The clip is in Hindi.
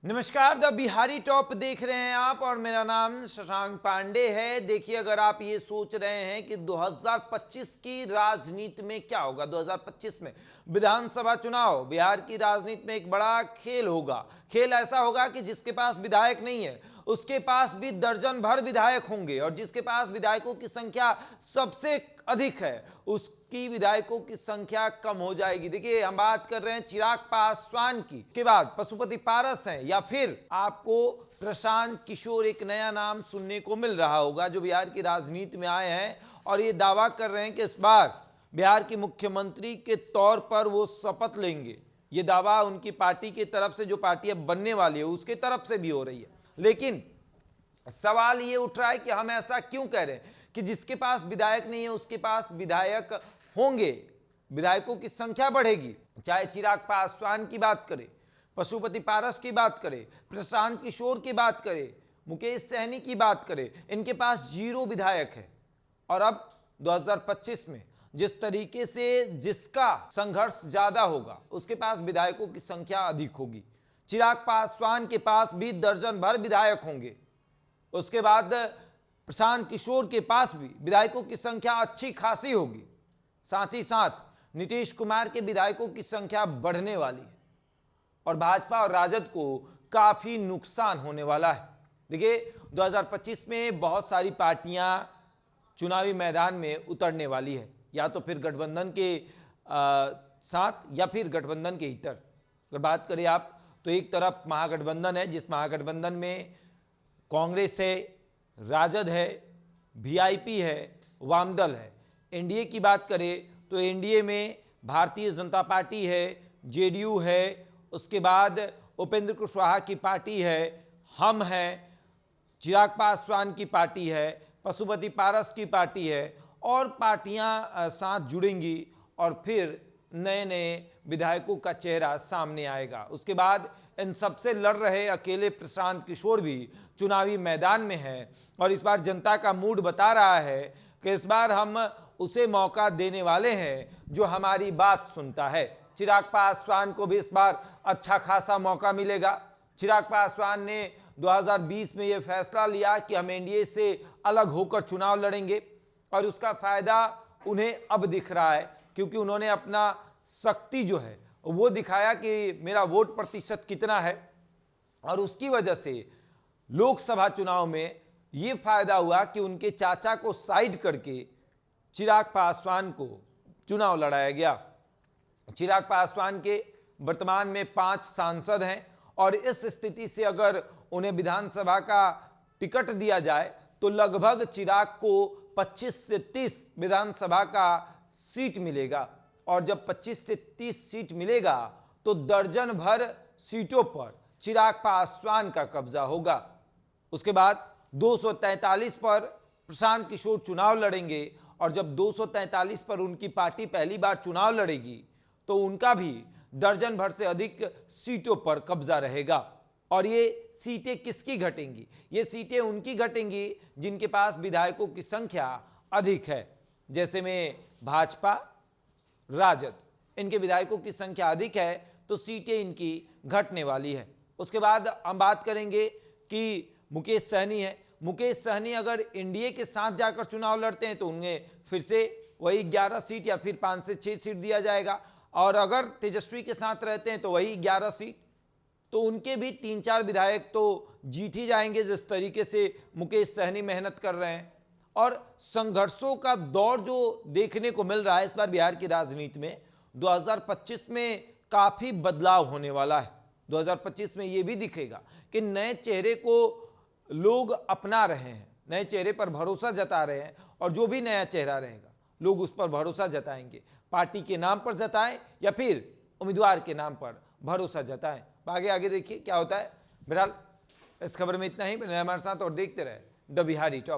नमस्कार, द बिहारी टॉप देख रहे हैं आप और मेरा नाम शशांक पांडे है। देखिए, अगर आप ये सोच रहे हैं कि 2025 की राजनीति में क्या होगा, 2025 में विधानसभा चुनाव, बिहार की राजनीति में एक बड़ा खेल होगा। खेल ऐसा होगा कि जिसके पास विधायक नहीं है उसके पास भी दर्जन भर विधायक होंगे और जिसके पास विधायकों की संख्या सबसे अधिक है उसकी विधायकों की संख्या कम हो जाएगी। देखिए, हम बात कर रहे हैं चिराग पासवान की, के बाद पशुपति पारस हैं या फिर आपको प्रशांत किशोर, एक नया नाम सुनने को मिल रहा होगा जो बिहार की राजनीति में आए हैं और ये दावा कर रहे हैं कि इस बार बिहार के मुख्यमंत्री के तौर पर वो शपथ लेंगे। ये दावा उनकी पार्टी की तरफ से, जो पार्टी अब बनने वाली है उसके तरफ से भी हो रही है। लेकिन सवाल ये उठ रहा है कि हम ऐसा क्यों कह रहे हैं कि जिसके पास विधायक नहीं है उसके पास विधायक होंगे, विधायकों की संख्या बढ़ेगी। चाहे चिराग पासवान की बात करें, पशुपति पारस की बात करें, प्रशांत किशोर की बात करें, मुकेश सहनी की बात करें, इनके पास 0 विधायक है। और अब 2025 में जिस तरीके से जिसका संघर्ष ज्यादा होगा उसके पास विधायकों की संख्या अधिक होगी। चिराग पासवान के पास भी दर्जन भर विधायक होंगे। उसके बाद प्रशांत किशोर के पास भी विधायकों की संख्या अच्छी खासी होगी। साथ ही साथ नीतीश कुमार के विधायकों की संख्या बढ़ने वाली है और भाजपा और राजद को काफी नुकसान होने वाला है। देखिए, 2025 में बहुत सारी पार्टियां चुनावी मैदान में उतरने वाली है, या तो फिर गठबंधन के साथ या फिर गठबंधन के इतर। अगर बात करें आप तो एक तरफ महागठबंधन है, जिस महागठबंधन में कांग्रेस है, राजद है, वीआईपी है, वामदल है। एनडीए की बात करें तो एनडीए में भारतीय जनता पार्टी है, जेडीयू है, उसके बाद उपेंद्र कुशवाहा की पार्टी है, हम हैं, चिराग पासवान की पार्टी है, पशुपति पारस की पार्टी है और पार्टियां साथ जुड़ेंगी और फिर नए नए विधायकों का चेहरा सामने आएगा। उसके बाद इन सबसे लड़ रहे अकेले प्रशांत किशोर भी चुनावी मैदान में है और इस बार जनता का मूड बता रहा है कि इस बार हम उसे मौका देने वाले हैं जो हमारी बात सुनता है। चिराग पासवान को भी इस बार अच्छा खासा मौका मिलेगा। चिराग पासवान ने 2020 में यह फैसला लिया कि हम एनडीए से अलग होकर चुनाव लड़ेंगे और उसका फायदा उन्हें अब दिख रहा है, क्योंकि उन्होंने अपना शक्ति जो है वो दिखाया कि मेरा वोट प्रतिशत कितना है और उसकी वजह से लोकसभा चुनाव में ये फायदा हुआ कि उनके चाचा को साइड करके चिराग पासवान को चुनाव लड़ाया गया। चिराग पासवान के वर्तमान में 5 सांसद हैं और इस स्थिति से अगर उन्हें विधानसभा का टिकट दिया जाए तो लगभग चिराग को 25 से 30 विधानसभा का सीट मिलेगा और जब 25 से 30 सीट मिलेगा तो दर्जन भर सीटों पर चिराग पासवान का कब्जा होगा। उसके बाद 243 पर प्रशांत किशोर चुनाव लड़ेंगे और जब 243 पर उनकी पार्टी पहली बार चुनाव लड़ेगी तो उनका भी दर्जन भर से अधिक सीटों पर कब्जा रहेगा। और ये सीटें किसकी घटेंगी? ये सीटें उनकी घटेंगी जिनके पास विधायकों की संख्या अधिक है। जैसे में भाजपा, राजद, इनके विधायकों की संख्या अधिक है तो सीटें इनकी घटने वाली है। उसके बाद हम बात करेंगे कि मुकेश सहनी है। मुकेश सहनी अगर एनडीए के साथ जाकर चुनाव लड़ते हैं तो उन्हें फिर से वही 11 सीट या फिर 5 से 6 सीट दिया जाएगा और अगर तेजस्वी के साथ रहते हैं तो वही 11 सीट। तो उनके भी 3-4 विधायक तो जीत ही जाएंगे जिस तरीके से मुकेश सहनी मेहनत कर रहे हैं। और संघर्षों का दौर जो देखने को मिल रहा है इस बार बिहार की राजनीति में, 2025 में काफी बदलाव होने वाला है। 2025 में यह भी दिखेगा कि नए चेहरे को लोग अपना रहे हैं, नए चेहरे पर भरोसा जता रहे हैं और जो भी नया चेहरा रहेगा लोग उस पर भरोसा जताएंगे। पार्टी के नाम पर जताएं या फिर उम्मीदवार के नाम पर भरोसा जताएं। आगे देखिए क्या होता है। बहरहाल इस खबर में इतना ही। बने हमारे साथ और देखते रहे द बिहारी टॉप।